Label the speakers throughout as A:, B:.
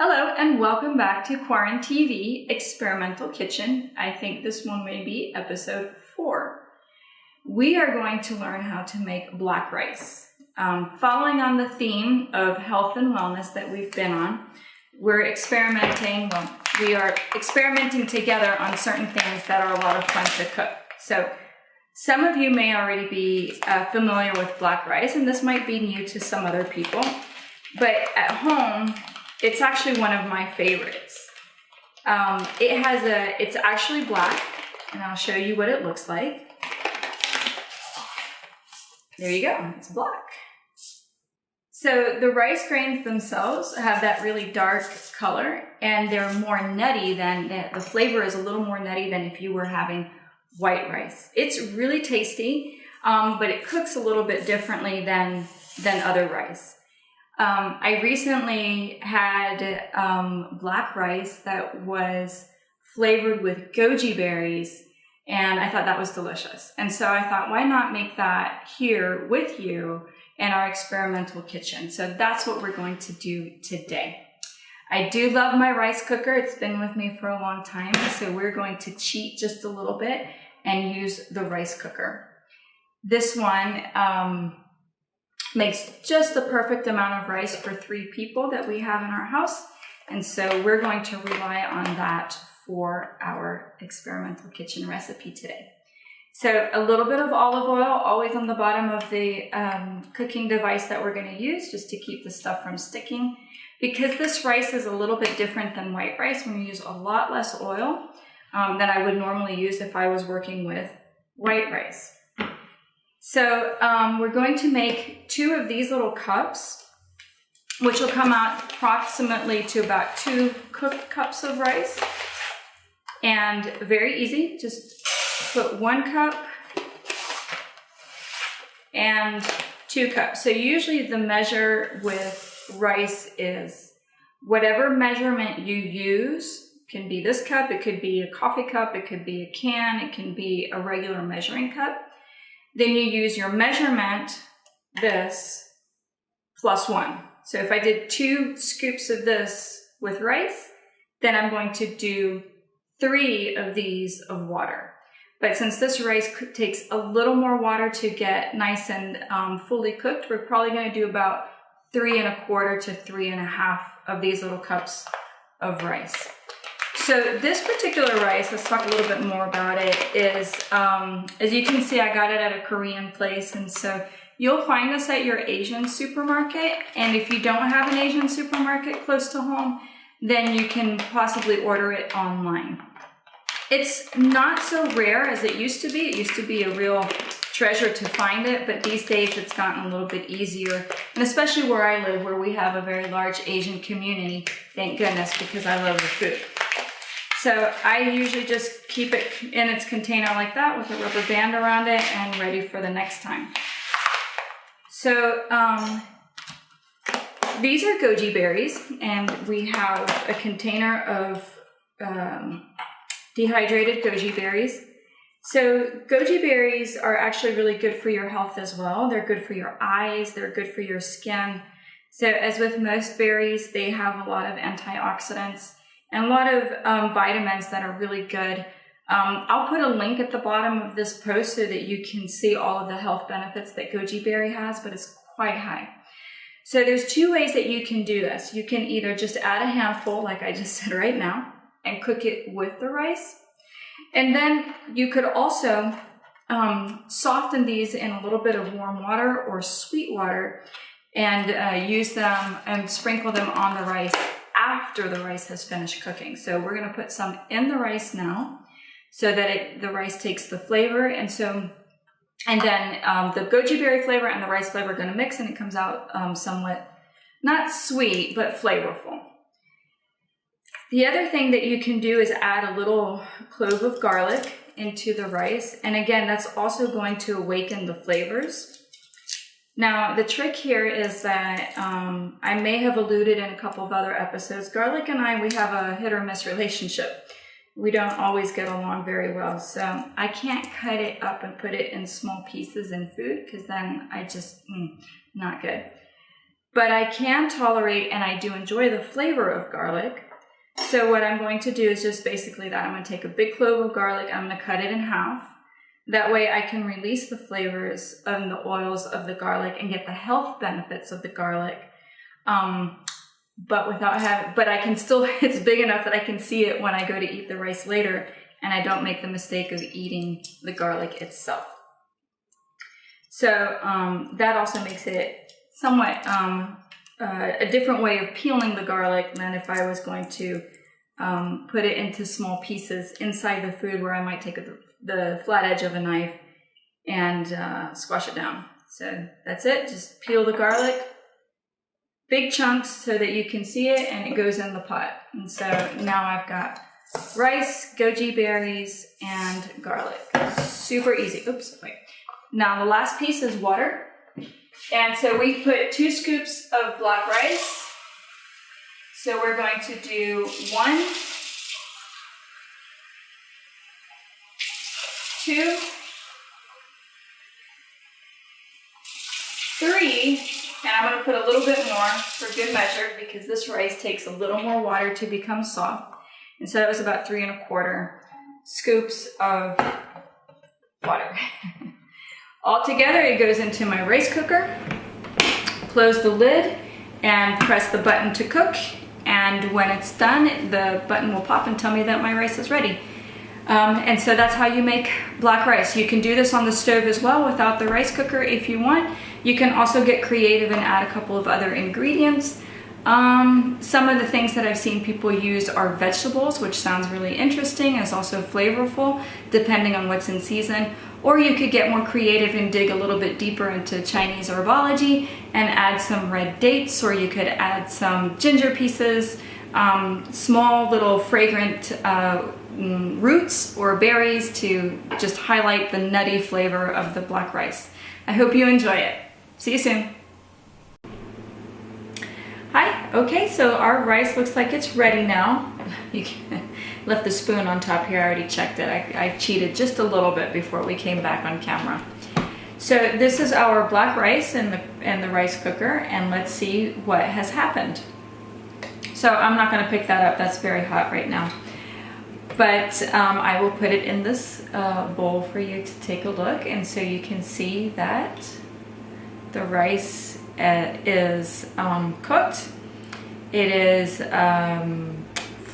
A: Hello and welcome back to Quarantine TV Experimental Kitchen. I think this one may be episode 4. We are going to learn how to make black rice. Following on the theme of health and wellness that we've been on, we are experimenting together on certain things that are a lot of fun to cook. So some of you may already be familiar with black rice, and this might be new to some other people, but at home, it's actually one of my favorites. It's actually black, and I'll show you what it looks like. There you go, it's black. So the rice grains themselves have that really dark color, and they're more nutty than, the flavor is a little more nutty than if you were having white rice. It's really tasty, but it cooks a little bit differently than other rice. I recently had black rice that was flavored with goji berries, and I thought that was delicious. And so I thought, why not make that here with you in our experimental kitchen? So that's what we're going to do today. I do love my rice cooker. It's been with me for a long time, so we're going to cheat just a little bit and use the rice cooker. This one makes just the perfect amount of rice for 3 people that we have in our house. And so we're going to rely on that for our experimental kitchen recipe today. So a little bit of olive oil, always on the bottom of the cooking device that we're going to use, just to keep the stuff from sticking. Because this rice is a little bit different than white rice, when you use a lot less oil than I would normally use if I was working with white rice. So we're going to make 2 of these little cups, which will come out approximately to about 2 cooked cups of rice. And very easy, just put 1 cup and 2 cups. So usually the measure with rice is whatever measurement you use. Can be this cup, it could be a coffee cup, it could be a can, it can be a regular measuring cup. Then you use your measurement, this, plus 1. So if I did 2 scoops of this with rice, then I'm going to do 3 of these of water. But since this rice takes a little more water to get nice and fully cooked, we're probably going to do about 3 1/4 to 3 1/2 of these little cups of rice. So this particular rice, let's talk a little bit more about it, is, as you can see, I got it at a Korean place, and so you'll find this at your Asian supermarket, and if you don't have an Asian supermarket close to home, then you can possibly order it online. It's not so rare as it used to be. It used to be a real treasure to find it, but these days it's gotten a little bit easier, and especially where I live, where we have a very large Asian community, thank goodness, because I love the food. So I usually just keep it in its container like that with a rubber band around it and ready for the next time. So these are goji berries, and we have a container of dehydrated goji berries. So goji berries are actually really good for your health as well. They're good for your eyes, they're good for your skin. So as with most berries, they have a lot of antioxidants and a lot of vitamins that are really good. I'll put a link at the bottom of this post so that you can see all of the health benefits that goji berry has, but it's quite high. So there's 2 ways that you can do this. You can either just add a handful, like I just said right now, and cook it with the rice. And then you could also soften these in a little bit of warm water or sweet water and use them and sprinkle them on the rice after the rice has finished cooking. So we're going to put some in the rice now so that the rice takes the flavor, and then the goji berry flavor and the rice flavor are going to mix, and it comes out somewhat not sweet but flavorful. The other thing that you can do is add a little clove of garlic into the rice, and again, that's also going to awaken the flavors. Now, the trick here is that I may have alluded in a couple of other episodes, garlic and I, we have a hit or miss relationship. We don't always get along very well, so I can't cut it up and put it in small pieces in food, because then I just, not good. but I can tolerate and I do enjoy the flavor of garlic. So what I'm going to do is just basically that. I'm going to take a big clove of garlic, I'm going to cut it in half. That way I can release the flavors and the oils of the garlic and get the health benefits of the garlic. But I can still, it's big enough that I can see it when I go to eat the rice later, and I don't make the mistake of eating the garlic itself. So that also makes it somewhat a different way of peeling the garlic than if I was going to put it into small pieces inside the food, where I might take the flat edge of a knife and squash it down. So that's it, just peel the garlic, big chunks so that you can see it, and it goes in the pot. And so now I've got rice, goji berries, and garlic. Super easy. Oops, wait. Now the last piece is water. And so we put 2 scoops of black rice. So we're going to do 1, 2, 3, and I'm going to put a little bit more for good measure because this rice takes a little more water to become soft. And so that was about 3 1/4 scoops of water. All together, it goes into my rice cooker. Close the lid and press the button to cook. And when it's done, the button will pop and tell me that my rice is ready. And so that's how you make black rice. You can do this on the stove as well without the rice cooker if you want. You can also get creative and add a couple of other ingredients. Some of the things that I've seen people use are vegetables, which sounds really interesting. It's also flavorful depending on what's in season. Or you could get more creative and dig a little bit deeper into Chinese herbology and add some red dates, or you could add some ginger pieces, small little fragrant roots or berries to just highlight the nutty flavor of the black rice. I hope you enjoy it. See you soon. Hi, okay, so our rice looks like it's ready now. You left the spoon on top here, I already checked it. I cheated just a little bit before we came back on camera. So this is our black rice in the rice cooker, and let's see what has happened. So I'm not gonna pick that up, that's very hot right now. But I will put it in this bowl for you to take a look, and so you can see that the rice is cooked. It is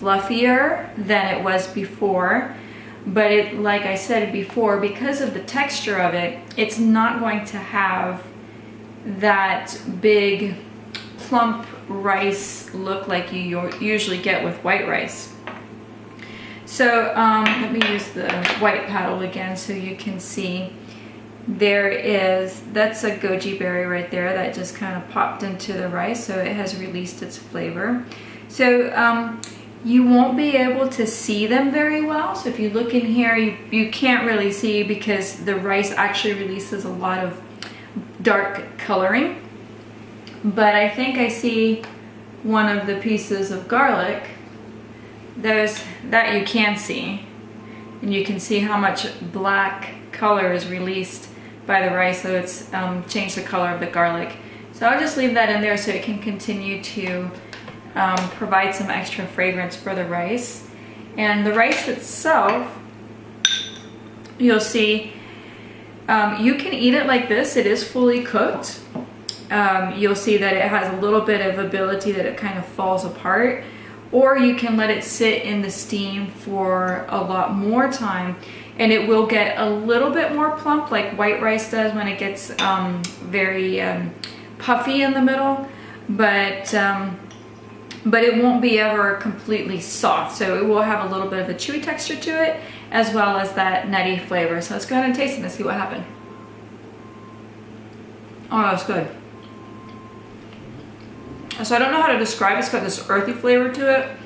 A: fluffier than it was before, but it, like I said before, because of the texture of it, it's not going to have that big plump rice look like you usually get with white rice. So let me use the white paddle again so you can see. That's a goji berry right there that just kind of popped into the rice, so it has released its flavor. So you won't be able to see them very well. So if you look in here, you can't really see because the rice actually releases a lot of dark coloring. But I think I see one of the pieces of garlic. That you can see. And you can see how much black color is released by the rice, so it's changed the color of the garlic. So I'll just leave that in there so it can continue to provide some extra fragrance for the rice. And the rice itself, you'll see, you can eat it like this. It is fully cooked. You'll see that it has a little bit of ability that it kind of falls apart. Or you can let it sit in the steam for a lot more time, and it will get a little bit more plump like white rice does when it gets very puffy in the middle, but it won't be ever completely soft. So it will have a little bit of a chewy texture to it, as well as that nutty flavor. So let's go ahead and taste it and see what happened. Oh, that's good. So I don't know how to describe it. It's got this earthy flavor to it.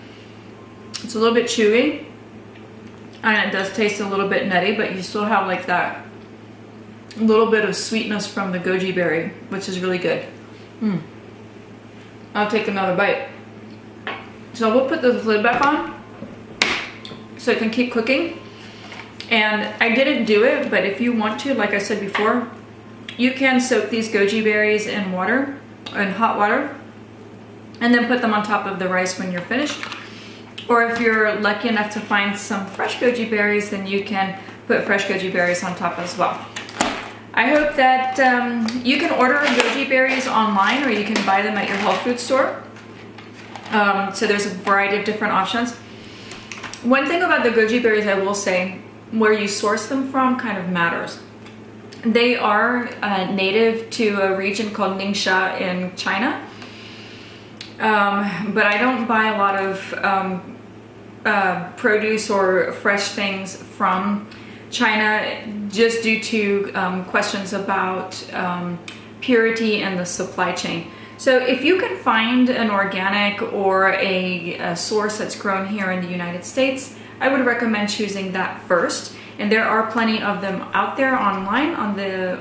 A: It's a little bit chewy, and it does taste a little bit nutty, but you still have like that little bit of sweetness from the goji berry, which is really good. I'll take another bite. So we'll put the lid back on so it can keep cooking. And I didn't do it, but if you want to, like I said before, you can soak these goji berries in water in hot water, and then put them on top of the rice when you're finished. Or if you're lucky enough to find some fresh goji berries, then you can put fresh goji berries on top as well. I hope that you can order goji berries online, or you can buy them at your health food store. So there's a variety of different options. One thing about the goji berries, I will say, where you source them from kind of matters. They are native to a region called Ningxia in China. But I don't buy a lot of produce or fresh things from China just due to questions about purity and the supply chain. So if you can find an organic or a source that's grown here in the United States, I would recommend choosing that first. And there are plenty of them out there online on the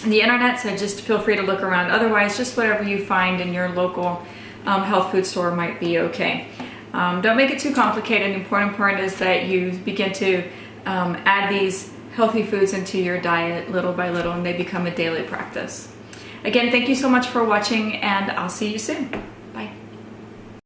A: internet, so just feel free to look around. Otherwise, just whatever you find in your local health food store might be okay. Don't make it too complicated. The important part is that you begin to add these healthy foods into your diet little by little, and they become a daily practice. Again, thank you so much for watching, and I'll see you soon.